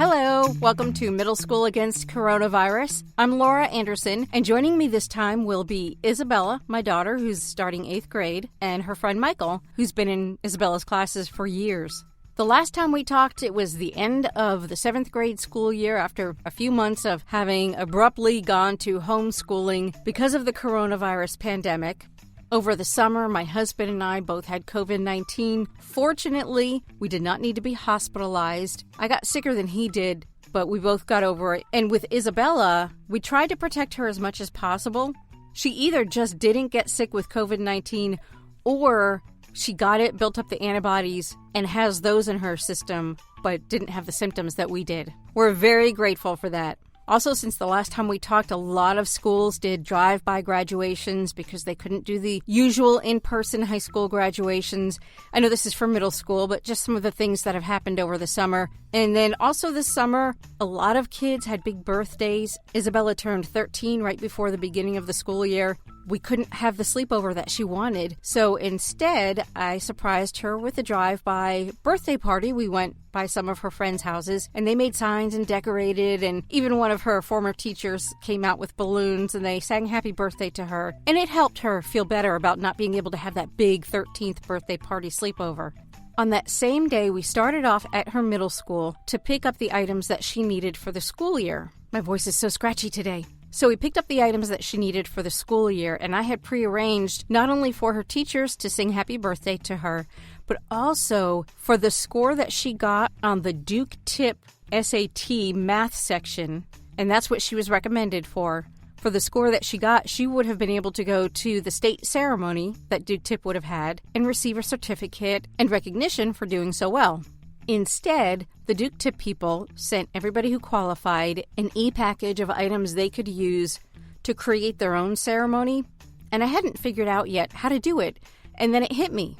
Hello, welcome to Middle School Against Coronavirus. I'm Laura Anderson, and joining me this time will be Isabella, my daughter, who's starting 8th grade, and her friend Michael, who's been in Isabella's classes for years. The last time we talked, it was the end of the 7th grade school year after a few months of having abruptly gone to homeschooling because of the coronavirus pandemic. Over the summer, my husband and I both had COVID-19. Fortunately, we did not need to be hospitalized. I got sicker than he did, but we both got over it. And with Isabella, we tried to protect her as much as possible. She either just didn't get sick with COVID-19 or she got it, built up the antibodies, and has those in her system, but didn't have the symptoms that we did. We're very grateful for that. Also, since the last time we talked, a lot of schools did drive-by graduations because they couldn't do the usual in-person high school graduations. I know this is for middle school, but just some of the things that have happened over the summer. And then also this summer, a lot of kids had big birthdays. Isabella turned 13 right before the beginning of the school year. We couldn't have the sleepover that she wanted. So instead, I surprised her with a drive-by birthday party. We went by some of her friends' houses, and they made signs and decorated, and even one of her former teachers came out with balloons, and they sang happy birthday to her. And it helped her feel better about not being able to have that big 13th birthday party sleepover. On that same day, we started off at her middle school to pick up the items that she needed for the school year. My voice is so scratchy today. So we picked up the items that she needed for the school year, and I had prearranged not only for her teachers to sing happy birthday to her, but also for the score that she got on the Duke Tip SAT math section, and that's what she was recommended for. For the score that she got, she would have been able to go to the state ceremony that Duke Tip would have had and receive a certificate and recognition for doing so well. Instead, the Duke Tip people sent everybody who qualified an e-package of items they could use to create their own ceremony, and I hadn't figured out yet how to do it, and then it hit me.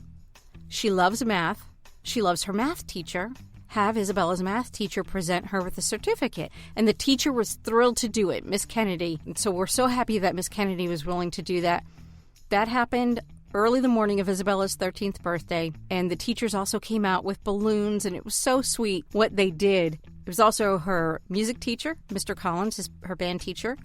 She loves math. She loves her math teacher. Have Isabella's math teacher present her with a certificate, and the teacher was thrilled to do it, Miss Kennedy. And so we're so happy that Miss Kennedy was willing to do that. That happened early the morning of Isabella's 13th birthday, and the teachers also came out with balloons, and it was so sweet what they did. It was also her music teacher, Mr. Collins, her band teacher,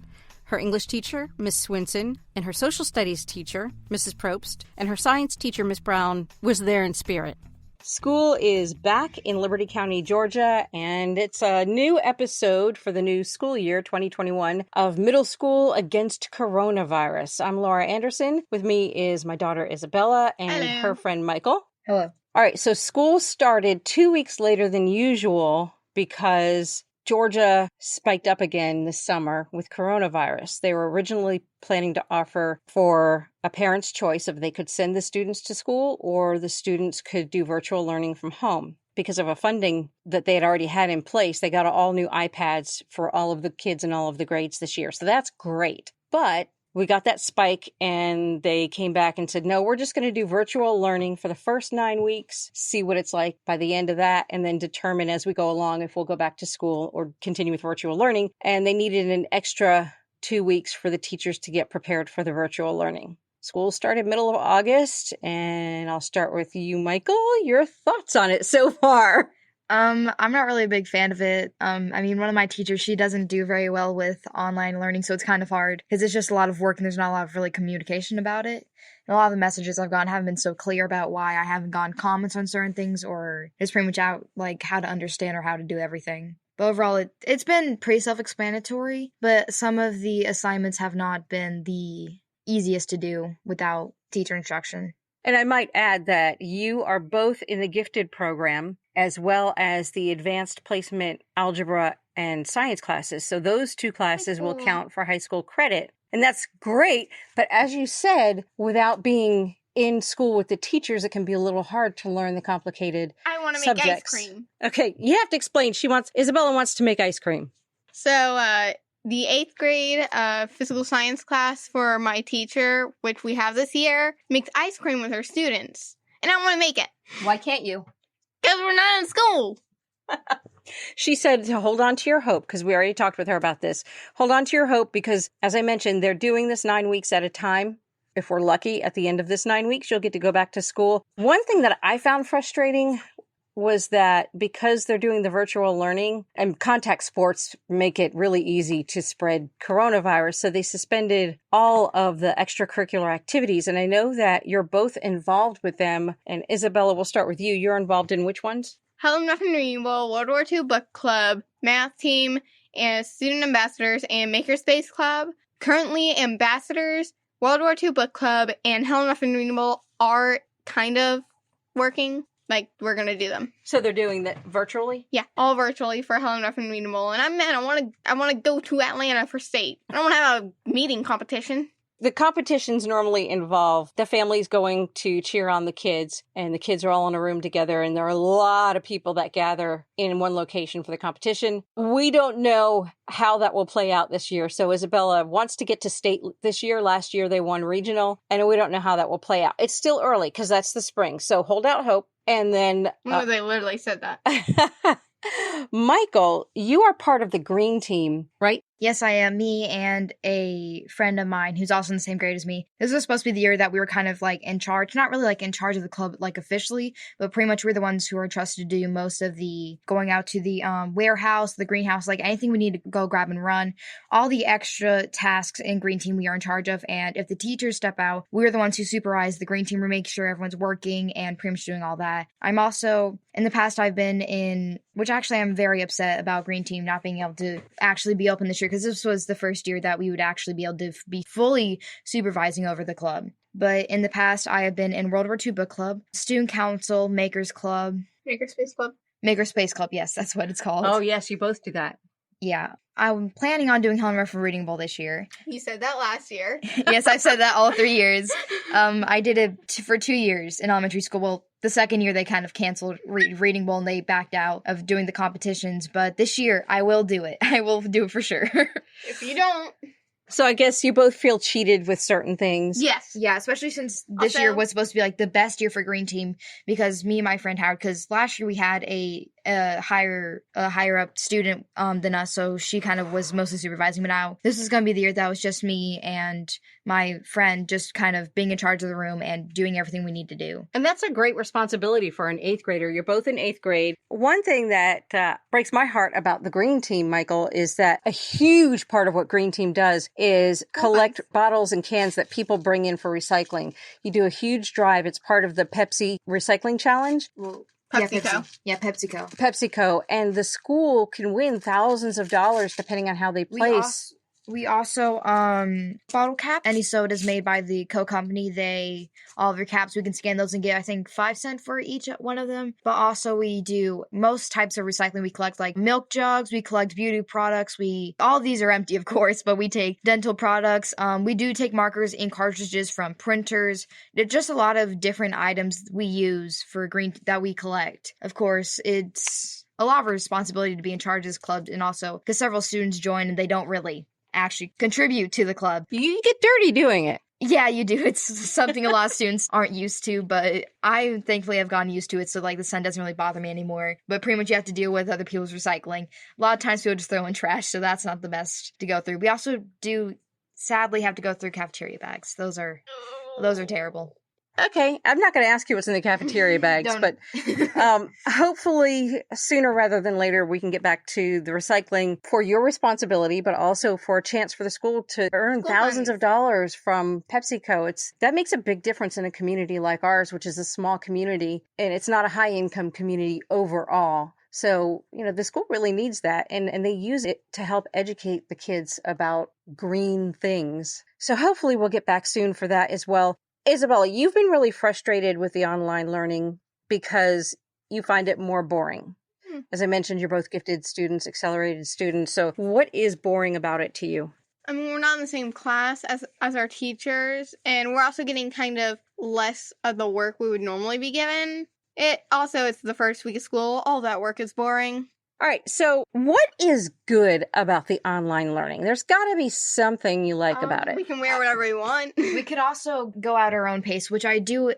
her English teacher, Miss Swinson, and her social studies teacher, Mrs. Probst, and her science teacher, Miss Brown, was there in spirit. School is back in Liberty County, Georgia, and it's a new episode for the new school year, 2021, of Middle School Against Coronavirus. I'm Laura Anderson. With me is my daughter, Isabella, and her friend, Michael. Hello. All right, so school started 2 weeks later than usual because Georgia spiked up again this summer with coronavirus. They were originally planning to offer for a parent's choice if they could send the students to school or the students could do virtual learning from home. Because of a funding that they had already had in place, they got all new iPads for all of the kids in all of the grades this year. So that's great. But we got that spike and they came back and said, no, we're just going to do virtual learning for the first 9 weeks, see what it's like by the end of that, and then determine as we go along if we'll go back to school or continue with virtual learning. And they needed an extra 2 weeks for the teachers to get prepared for the virtual learning. School started middle of August, and I'll start with you, Michael. Your thoughts on it so far? I'm not really a big fan of it. One of my teachers, she doesn't do very well with online learning, so it's kind of hard because it's just a lot of work and there's not a lot of really communication about it. And a lot of the messages I've gotten haven't been so clear about why I haven't gotten comments on certain things, or it's pretty much out like how to understand or how to do everything. But overall, it's been pretty self-explanatory, but some of the assignments have not been the easiest to do without teacher instruction. And I might add that you are both in the gifted program as well as the advanced placement algebra and science classes. So those two classes will count for high school credit. And that's great. But as you said, without being in school with the teachers, it can be a little hard to learn the complicated subjects. I want to make ice cream. Okay, you have to explain. Isabella wants to make ice cream. So, the 8th grade physical science class for my teacher, which we have this year, makes ice cream with her students. And I want to make it. Why can't you? Because we're not in school. She said to hold on to your hope, because we already talked with her about this. Hold on to your hope because, as I mentioned, they're doing this 9 weeks at a time. If we're lucky, at the end of this 9 weeks, you'll get to go back to school. One thing that I found frustrating was that because they're doing the virtual learning and contact sports make it really easy to spread coronavirus, so they suspended all of the extracurricular activities. And I know that you're both involved with them. And Isabella, we'll start with you. You're involved in which ones? Helen Muffin Rainbow, World War II Book Club, Math Team, and Student Ambassadors, and Makerspace Club. Currently, Ambassadors, World War II Book Club, and Helen Muffin Rainbow are kind of working. Like, we're going to do them. So they're doing that virtually? Yeah, all virtually for Helen Muffin Readable. And I want to go to Atlanta for state. I don't want to have a meeting competition. The competitions normally involve the families going to cheer on the kids, and the kids are all in a room together, and there are a lot of people that gather in one location for the competition. We don't know how that will play out this year. So Isabella wants to get to state this year. Last year they won regional, and we don't know how that will play out. It's still early because that's the spring. So hold out hope. And then... they literally said that. Michael, you are part of the green team, right? Yes, I am. Me and a friend of mine who's also in the same grade as me. This was supposed to be the year that we were kind of like in charge. Not really like in charge of the club like officially, but pretty much we're the ones who are trusted to do most of the going out to the warehouse, the greenhouse, like anything we need to go grab and run. All the extra tasks in green team we are in charge of. And if the teachers step out, we're the ones who supervise the green team to make sure everyone's working and pretty much doing all that. I'm also, in the past, I've been in, which actually I'm very upset about green team not being able to actually be open this year, because this was the first year that we would actually be able to be fully supervising over the club. But in the past, I have been in World War II Book Club, Student Council, Makers Club. Makerspace Club. Makerspace Club, yes, that's what it's called. Oh, yes, you both do that. Yeah. I'm planning on doing Helen Muffin Reading Bowl this year. You said that last year. Yes, I've said that all 3 years. I did it for 2 years in elementary school. Well, the second year they kind of canceled Reading Bowl and they backed out of doing the competitions. But this year, I will do it. I will do it for sure. If you don't... So I guess you both feel cheated with certain things. Yes. Yeah, especially since this year was supposed to be like the best year for green team, because me and my friend Howard, because last year we had a higher up student than us, so she kind of was mostly supervising. But now this is going to be the year that was just me and my friend just kind of being in charge of the room and doing everything we need to do. And that's a great responsibility for an 8th grader. You're both in 8th grade. One thing that breaks my heart about the green team, Michael, is that a huge part of what green team does is collect bottles and cans that people bring in for recycling. You do a huge drive. It's part of the Pepsi recycling challenge. PepsiCo. Yeah, PepsiCo. PepsiCo. And the school can win thousands of dollars depending on how they place. We also bottle cap any sodas made by the Coke company. All of your caps, we can scan those and get, I think, 5 cents for each one of them. But also we do most types of recycling. We collect like milk jugs, we collect beauty products. All of these are empty, of course, but we take dental products. We do take markers, ink cartridges from printers. There's just a lot of different items we use for green that we collect. Of course, it's a lot of responsibility to be in charge of this club, and also because several students join and they don't really actually contribute to the club. You get dirty doing it. Yeah, you do. It's something a lot of students aren't used to, but I thankfully have gotten used to it, so like the sun doesn't really bother me anymore. But pretty much you have to deal with other people's recycling. A lot of times people just throw in trash, so that's not the best to go through. We also do sadly have to go through cafeteria bags. Those are terrible. Okay, I'm not going to ask you what's in the cafeteria bags, but hopefully sooner rather than later we can get back to the recycling for your responsibility, but also for a chance for the school to earn thousands of dollars from PepsiCo. That makes a big difference in a community like ours, which is a small community, and it's not a high-income community overall. So, the school really needs that, and they use it to help educate the kids about green things. So hopefully we'll get back soon for that as well. Isabella, you've been really frustrated with the online learning because you find it more boring. As I mentioned, you're both gifted students, accelerated students. So what is boring about it to you? I mean, we're not in the same class as our teachers, and we're also getting kind of less of the work we would normally be given. It's the first week of school. All that work is boring. All right, so what is good about the online learning? There's got to be something you like about it. We can wear whatever we want. We could also go at our own pace, which I do,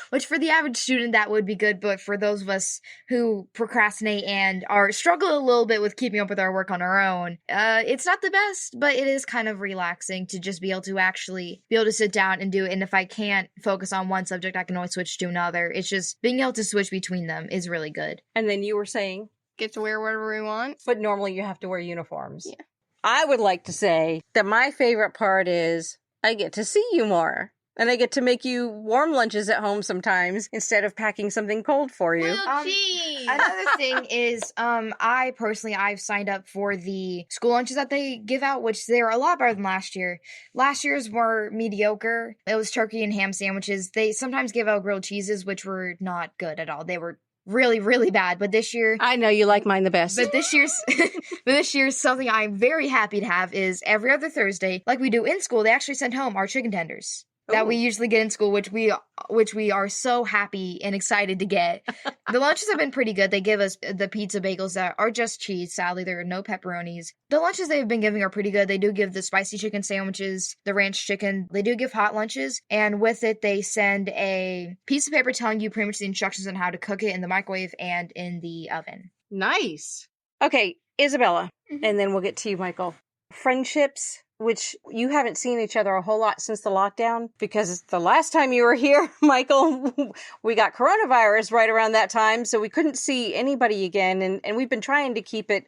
which for the average student that would be good, but for those of us who procrastinate and struggle a little bit with keeping up with our work on our own, it's not the best, but it is kind of relaxing to just be able to actually be able to sit down and do it. And if I can't focus on one subject, I can always switch to another. It's just being able to switch between them is really good. And then you were saying? Get to wear whatever we want. But normally you have to wear uniforms. Yeah. I would like to say that my favorite part is I get to see you more. And I get to make you warm lunches at home sometimes instead of packing something cold for you. Well, geez. Another thing is, I've signed up for the school lunches that they give out, which they're a lot better than last year. Last year's were mediocre. It was turkey and ham sandwiches. They sometimes give out grilled cheeses, which were not good at all. They were really, really bad. But this year, I know you like mine the best. But this year's something I'm very happy to have is every other Thursday, like we do in school, they actually send home our chicken tenders that we usually get in school, which we are so happy and excited to get. The lunches have been pretty good. They give us the pizza bagels that are just cheese. Sadly, there are no pepperonis. The lunches they've been giving are pretty good. They do give the spicy chicken sandwiches, the ranch chicken. They do give hot lunches, and with it, they send a piece of paper telling you pretty much the instructions on how to cook it in the microwave and in the oven. Nice. Okay, Isabella, and then we'll get to you, Michael. Friendships, which you haven't seen each other a whole lot since the lockdown, because the last time you were here, Michael, we got coronavirus right around that time, so we couldn't see anybody again, and we've been trying to keep it,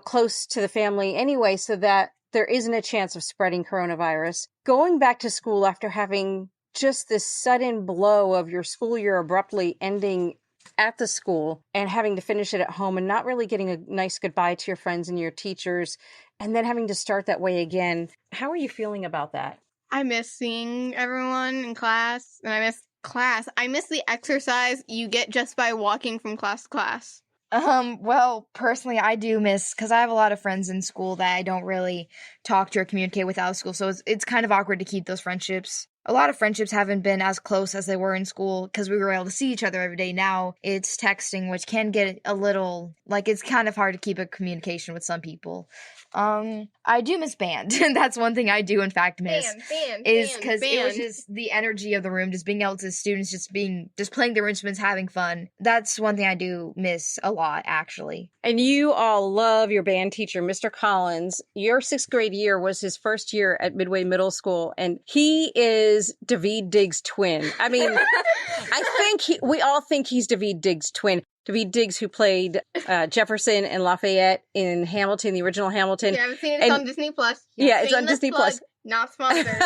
close to the family anyway, so that there isn't a chance of spreading coronavirus. Going back to school after having just this sudden blow of your school year abruptly ending at the school and having to finish it at home and not really getting a nice goodbye to your friends and your teachers, and then having to start that way again. How are you feeling about that? I miss seeing everyone in class, and I miss class. I miss the exercise you get just by walking from class to class. Well, personally, I do miss, because I have a lot of friends in school that I don't really talk to or communicate with out of school, so it's kind of awkward to keep those friendships. A lot of friendships haven't been as close as they were in school because we were able to see each other every day. Now it's texting, which can get a little, it's kind of hard to keep a communication with some people. I do miss band. That's one thing I do, in fact, miss. Is because it was just the energy of the room, just being able to students just playing their instruments, having fun. That's one thing I do miss a lot, actually. And you all love your band teacher, Mr. Collins. Your 6th grade year was his first year at Midway Middle School, and he is David Diggs' twin. I mean, I think we all think he's David Diggs' twin. David Diggs, who played Jefferson and Lafayette in Hamilton, the original Hamilton. Yeah, I've seen it. It's on Disney Plus. Yeah, it's on Disney Plus. Not sponsored.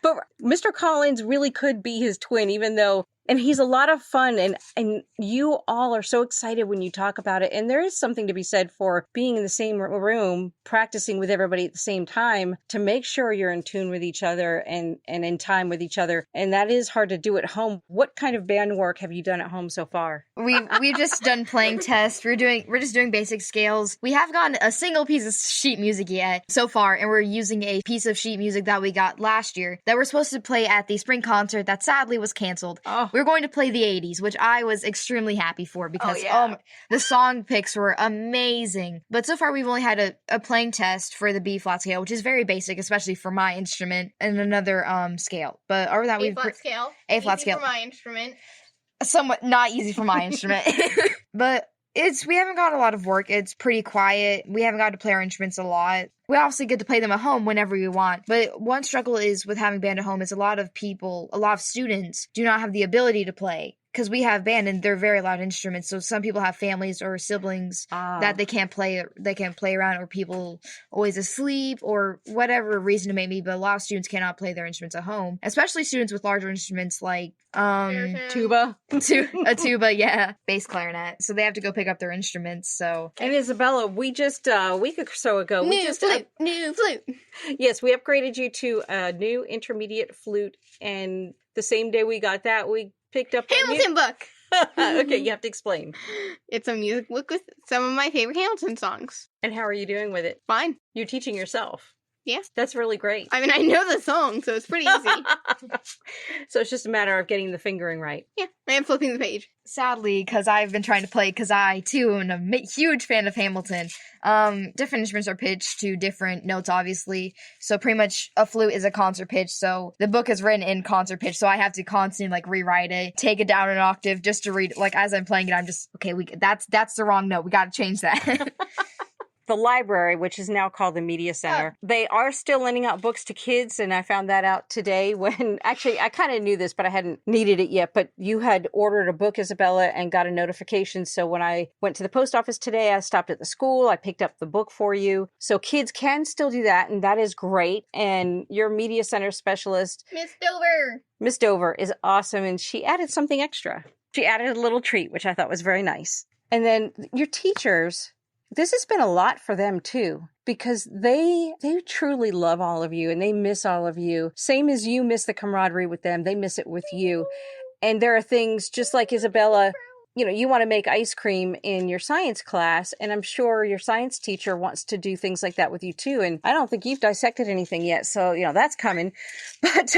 But Mr. Collins really could be his twin, even though, and he's a lot of fun, and you all are so excited when you talk about it. And there is something to be said for being in the same room, practicing with everybody at the same time to make sure you're in tune with each other and in time with each other. And that is hard to do at home. What kind of band work have you done at home so far? We've just done playing tests. We're just doing basic scales. We haven't gotten a single piece of sheet music yet so far, and we're using a piece of sheet music that we got last year that we're supposed to play at the spring concert that sadly was canceled. Oh. We were going to play the 80s, which I was extremely happy for because the song picks were amazing. But so far we've only had a playing test for the B flat scale, which is very basic, especially for my instrument, and another scale. But over that, A flat scale. A flat scale for my instrument. Somewhat not easy for my instrument. But we haven't got a lot of work. It's pretty quiet. We haven't got to play our instruments a lot. We obviously get to play them at home whenever we want. But one struggle is with having band at home is a lot of students do not have the ability to play. Because we have band and they're very loud instruments, so some people have families or siblings that they can't play around, or people always asleep, or whatever reason it may be. But a lot of students cannot play their instruments at home, especially students with larger instruments like tuba, a tuba, yeah, bass clarinet. So they have to go pick up their instruments. So and Isabella, we just a week or so ago, new flute. Yes, we upgraded you to a new intermediate flute, and the same day we got that, we picked up Hamilton book. Okay, you have to explain. It's a music book with some of my favorite Hamilton songs. And how are you doing with it? Fine. You're teaching yourself. Yeah. That's really great. I mean, I know the song, so it's pretty easy. So it's just a matter of getting the fingering right. Yeah, I am flipping the page. Sadly, because I've been trying to play, because I, too, am a huge fan of Hamilton. Different instruments are pitched to different notes, obviously. So pretty much a flute is a concert pitch, so the book is written in concert pitch, so I have to constantly, like, rewrite it, take it down an octave just to read, like, as I'm playing it, I'm just, okay, that's the wrong note, we gotta change that. The library, which is now called the Media Center, they are still lending out books to kids, and I found that out today when, actually, I kind of knew this, but I hadn't needed it yet, but you had ordered a book, Isabella, and got a notification, so when I went to the post office today, I stopped at the school, I picked up the book for you, so kids can still do that, and that is great, and your Media Center specialist, Miss Dover, is awesome, and she added something extra. She added a little treat, which I thought was very nice. And then your teachers... This has been a lot for them, too, because they truly love all of you and they miss all of you. Same as you miss the camaraderie with them, they miss it with you. And there are things, just like Isabella, you know, you want to make ice cream in your science class, and I'm sure your science teacher wants to do things like that with you, too. And I don't think you've dissected anything yet, so, you know, that's coming. But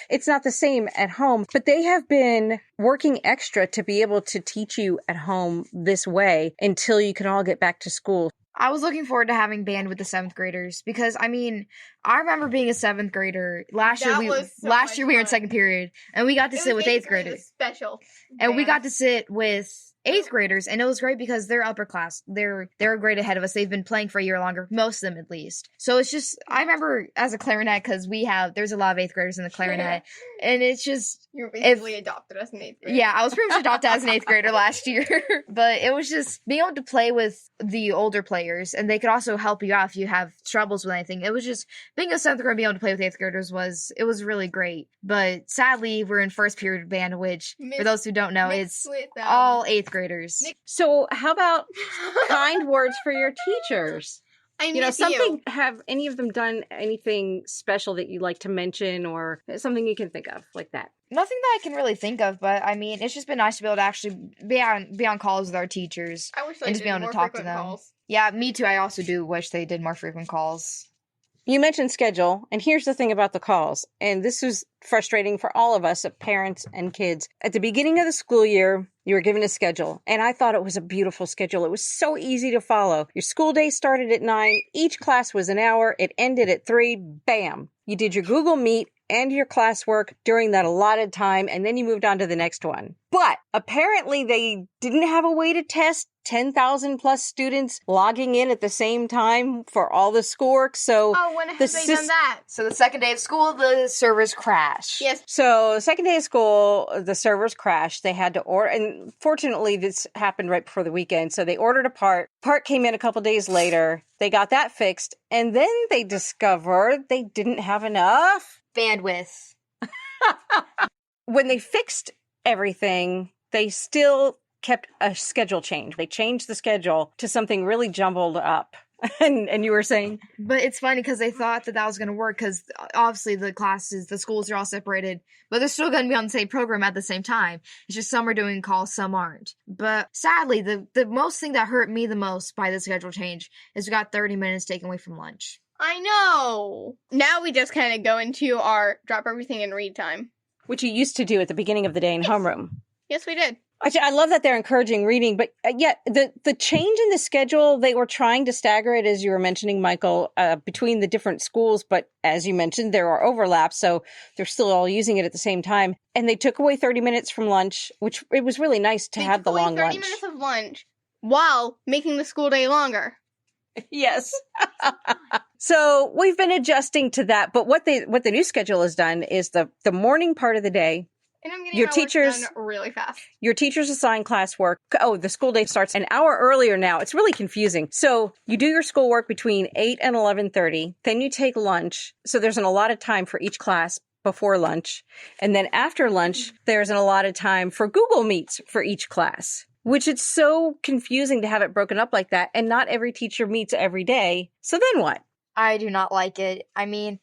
it's not the same at home. But they have been working extra to be able to teach you at home this way until you can all get back to school. I was looking forward to having band with the 7th graders because, I mean, I remember being a 7th grader. Last year we were in second period, and we got to sit with 8th graders. Special. And we got to sit with 8th graders, and it was great because they're upper class. They're a grade ahead of us. They've been playing for a year longer, most of them at least. So it's just, I remember as a clarinet, because there's a lot of 8th graders in the clarinet, and it's just... You were basically adopted as an 8th grader. Yeah, I was pretty much adopted as an 8th grader last year. But it was just being able to play with the older players, and they could also help you out if you have troubles with anything. It was just, being a 7th grader and being able to play with 8th graders was really great. But sadly, we're in first period band, which, for those who don't know, is all 8th graders. So how about kind words for your teachers? Have any of them done anything special that you like to mention, or something you can think of like that? Nothing that I can really think of, but I mean, it's just been nice to be able to actually be on calls with our teachers. I wish and just be able to talk to them. Calls. Yeah, me too. I also do wish they did more frequent calls. You mentioned schedule, and here's the thing about the calls, and this is frustrating for all of us, parents and kids. At the beginning of the school year, you were given a schedule, and I thought it was a beautiful schedule. It was so easy to follow. Your school day started at 9, each class was an hour, it ended at 3, bam! You did your Google Meet and your classwork during that allotted time, and then you moved on to the next one. But apparently they didn't have a way to test 10,000 plus students logging in at the same time for all the schoolwork. So when have they done that? So the second day of school, the servers crashed. Yes. So the second day of school, the servers crashed. They had to order, and fortunately this happened right before the weekend. So they ordered a part. Part came in a couple days later. They got that fixed. And then they discovered they didn't have enough bandwidth. When they fixed everything, they still kept a schedule change. They changed the schedule to something really jumbled up. And you were saying? But it's funny because they thought that was going to work because obviously the schools are all separated, but they're still going to be on the same program at the same time. It's just some are doing calls, some aren't. But sadly, the most thing that hurt me the most by the schedule change is we got 30 minutes taken away from lunch. I know. Now we just kind of go into our drop everything and read time. Which you used to do at the beginning of the day in homeroom. Yes, we did. Actually, I love that they're encouraging reading, but yet the change in the schedule, they were trying to stagger it, as you were mentioning, Michael, between the different schools. But as you mentioned, there are overlaps, so they're still all using it at the same time. And they took away 30 minutes from lunch, which it was really nice to have the long lunch. 30 minutes of lunch while making the school day longer. Yes. So we've been adjusting to that. But what the new schedule has done is the morning part of the day. And I'm getting my work done really fast. Your teachers assign classwork. Oh, the school day starts an hour earlier now. It's really confusing. So you do your schoolwork between 8 and 11:30. Then you take lunch. So there's an allotted time for each class before lunch. And then after lunch, there's an allotted time for Google Meets for each class, which it's so confusing to have it broken up like that. And not every teacher meets every day. So then what? I do not like it. I mean,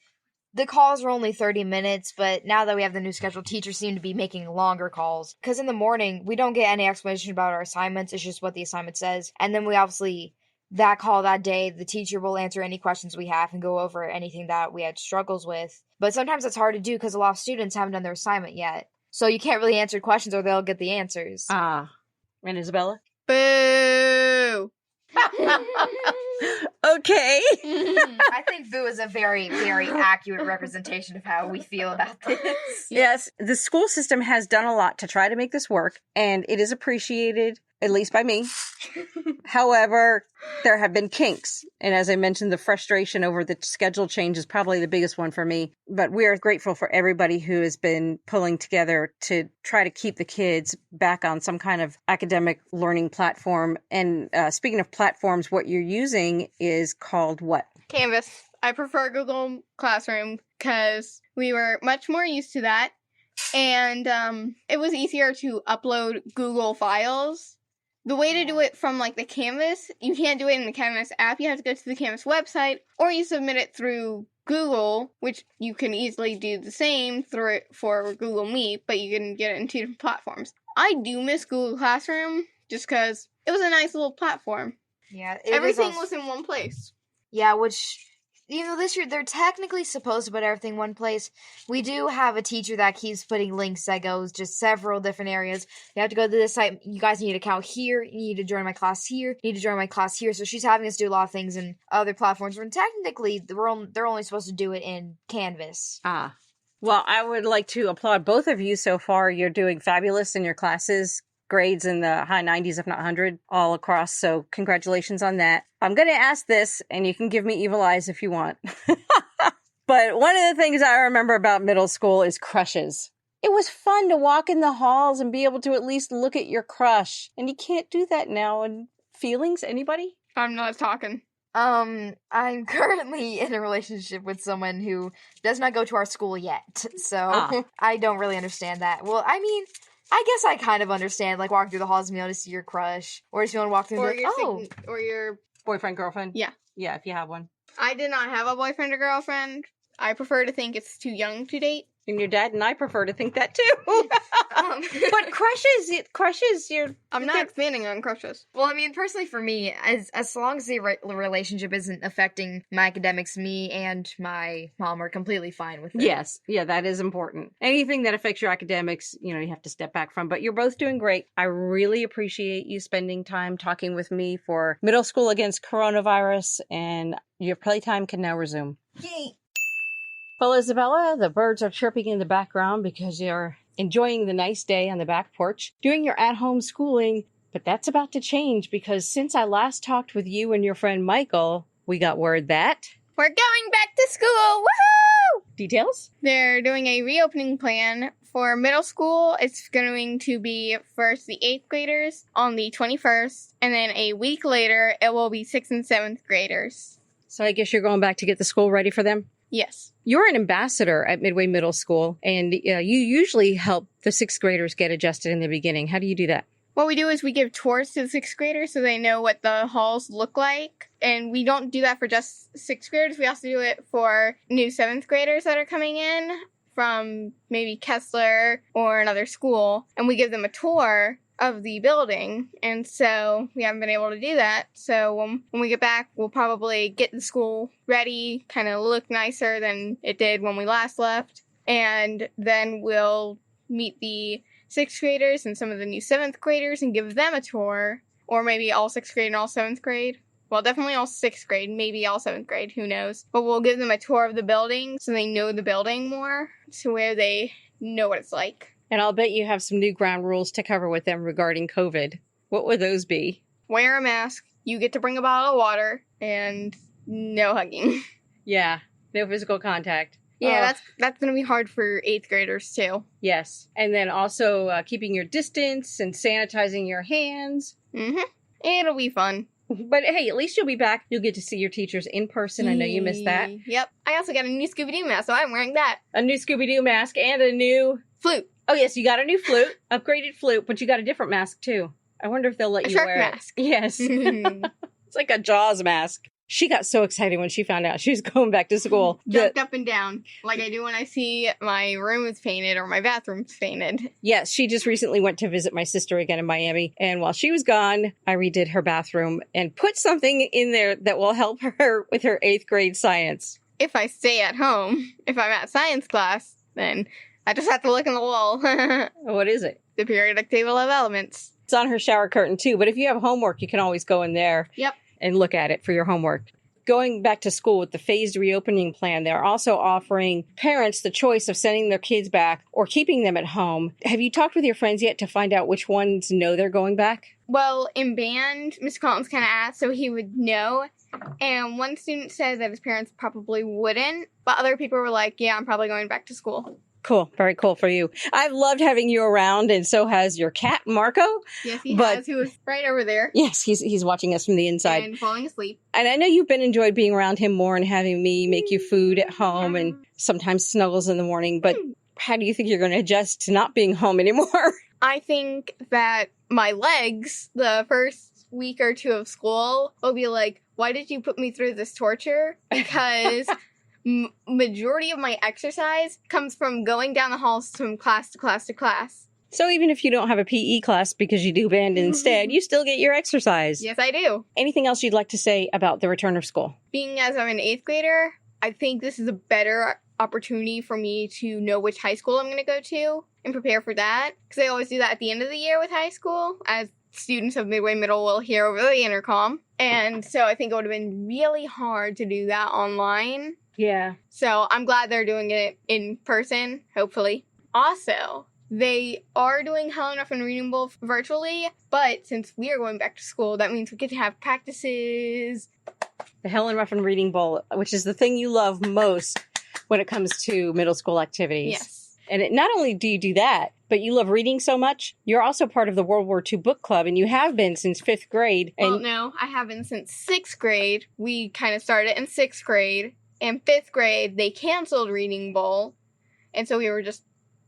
the calls were only 30 minutes, but now that we have the new schedule, teachers seem to be making longer calls. Because in the morning, we don't get any explanation about our assignments. It's just what the assignment says. And then we obviously that call that day, the teacher will answer any questions we have and go over anything that we had struggles with. But sometimes it's hard to do because a lot of students haven't done their assignment yet. So you can't really answer questions or they'll get the answers. Ah. And Isabella? Boo! Okay. I think boo is a very, very accurate representation of how we feel about this. Yes, the school system has done a lot to try to make this work, and it is appreciated, at least by me. However, there have been kinks. And as I mentioned, the frustration over the schedule change is probably the biggest one for me. But we are grateful for everybody who has been pulling together to try to keep the kids back on some kind of academic learning platform. And speaking of platforms, what you're using is called what? Canvas. I prefer Google Classroom because we were much more used to that. And it was easier to upload Google files. The way to do it from, like, the Canvas, you can't do it in the Canvas app. You have to go to the Canvas website, or you submit it through Google, which you can easily do the same through it for Google Meet, but you can get it in 2 different platforms. I do miss Google Classroom, just because it was a nice little platform. Yeah, Everything was in one place. Yeah, which, this year they're technically supposed to put everything in one place. We do have a teacher that keeps putting links that goes just several different areas. You have to go to this site. You guys need an account here. You need to join my class here. You need to join my class here. So she's having us do a lot of things in other platforms. When technically, they're only supposed to do it in Canvas. Ah. Well, I would like to applaud both of you so far. You're doing fabulous in your classes. Grades in the high 90s, if not 100, all across. So congratulations on that. I'm going to ask this, and you can give me evil eyes if you want. But one of the things I remember about middle school is crushes. It was fun to walk in the halls and be able to at least look at your crush. And you can't do that now. And feelings, anybody? I'm not talking. I'm currently in a relationship with someone who does not go to our school yet. So I don't really understand that. Well, I mean, I guess I kind of understand, like, walking through the halls and being able to see your crush. Or if you want to walk through and be like, or your boyfriend, girlfriend? Yeah. Yeah, if you have one. I did not have a boyfriend or girlfriend. I prefer to think it's too young to date. And your dad and I prefer to think that too. But crushes, I'm not expanding on crushes. Well, I mean, personally for me, as long as the relationship isn't affecting my academics, me and my mom are completely fine with it. Yes. Yeah, that is important. Anything that affects your academics, you have to step back from. But you're both doing great. I really appreciate you spending time talking with me for Middle School Against Coronavirus, and your playtime can now resume. Yay! Well, Isabella, the birds are chirping in the background because you're enjoying the nice day on the back porch, doing your at-home schooling. But that's about to change because since I last talked with you and your friend Michael, we got word that... we're going back to school! Woohoo! Details? They're doing a reopening plan for middle school. It's going to be first the 8th graders on the 21st, and then a week later, it will be 6th and 7th graders. So I guess you're going back to get the school ready for them? Yes. You're an ambassador at Midway Middle School, and you usually help the 6th graders get adjusted in the beginning. How do you do that? What we do is we give tours to the 6th graders so they know what the halls look like. And we don't do that for just 6th graders. We also do it for new 7th graders that are coming in from maybe Kessler or another school. And we give them a tour of the building, and so we haven't been able to do that. So when we get back, we'll probably get the school ready, kind of look nicer than it did when we last left, and then we'll meet the 6th graders and some of the new 7th graders and give them a tour, or maybe all 6th grade and all 7th grade. Well, definitely all 6th grade, maybe all 7th grade, who knows. But we'll give them a tour of the building so they know the building more, to where they know what it's like. And I'll bet you have some new ground rules to cover with them regarding COVID. What would those be? Wear a mask. You get to bring a bottle of water. And no hugging. Yeah. No physical contact. Yeah, that's going to be hard for 8th graders, too. Yes. And then also keeping your distance and sanitizing your hands. Mm-hmm. It'll be fun. But hey, at least you'll be back. You'll get to see your teachers in person. I know you missed that. Yep. I also got a new Scooby-Doo mask, so I'm wearing that. A new Scooby-Doo mask and a new... flute. Oh, yes, you got a new flute, upgraded flute, but you got a different mask, too. I wonder if they'll let you wear it. A shark mask. Yes. It's like a Jaws mask. She got so excited when she found out she was going back to school. Jumped up and down like I do when I see my room is painted or my bathroom's painted. Yes, she just recently went to visit my sister again in Miami. And while she was gone, I redid her bathroom and put something in there that will help her with her 8th grade science. If I stay at home, if I'm at science class, then I just have to look in the wall. What is it? The periodic table of elements. It's on her shower curtain too, but if you have homework, you can always go in there. Yep. And look at it for your homework. Going back to school with the phased reopening plan, they're also offering parents the choice of sending their kids back or keeping them at home. Have you talked with your friends yet to find out which ones know they're going back? Well, in band, Mr. Collins kind of asked so he would know. And one student said that his parents probably wouldn't. But other people were like, yeah, I'm probably going back to school. Cool. Very cool for you. I've loved having you around, and so has your cat, Marco. Yes, he has, who is right over there. Yes, he's watching us from the inside. And falling asleep. And I know you've been enjoyed being around him more and having me make you food at home and sometimes snuggles in the morning. But how do you think you're going to adjust to not being home anymore? I think that my legs, the first week or two of school, will be like, why did you put me through this torture? Because majority of my exercise comes from going down the halls from class to class to class. So even if you don't have a PE class because you do band instead, you still get your exercise. Yes, I do. Anything else you'd like to say about the return of school? Being as I'm an 8th grader, I think this is a better opportunity for me to know which high school I'm going to go to and prepare for that. Because I always do that at the end of the year with high school, as students of Midway Middle will hear over the intercom. And so I think it would have been really hard to do that online. Yeah. So I'm glad they're doing it in person, hopefully. Also, they are doing Helen Ruffin Reading Bowl virtually, but since we are going back to school, that means we get to have practices. The Helen Ruffin Reading Bowl, which is the thing you love most when it comes to middle school activities. Yes. And not only do you do that, but you love reading so much, you're also part of the World War II book club, and you have been since 5th grade. And Well, no, I have been since 6th grade. We kind of started in 6th grade. In 5th grade, they canceled Reading Bowl, and so we were just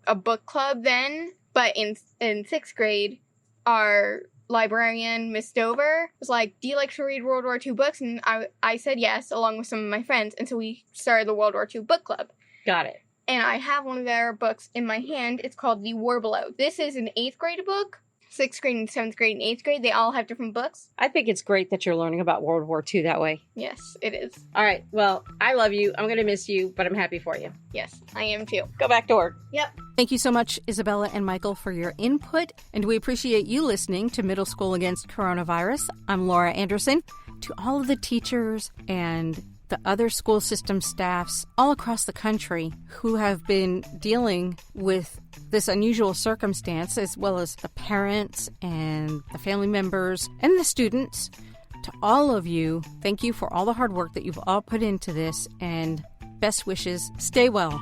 a book club then. But in 6th grade, our librarian, Miss Dover, was like, do you like to read World War II books? And I said yes, along with some of my friends, and so we started the World War II book club. Got it. And I have one of their books in my hand. It's called The War Below. This is an 8th grade book. 6th grade and 7th grade and 8th grade, they all have different books. I think it's great that you're learning about World War II that way. Yes, it is. All right. Well, I love you. I'm going to miss you, but I'm happy for you. Yes, I am too. Go back to work. Yep. Thank you so much, Isabella and Michael, for your input. And we appreciate you listening to Middle School Against Coronavirus. I'm Laura Anderson. To all of the teachers and the other school system staffs all across the country who have been dealing with this unusual circumstance, as well as the parents and the family members and the students, to all of you, thank you for all the hard work that you've all put into this, and best wishes. Stay well.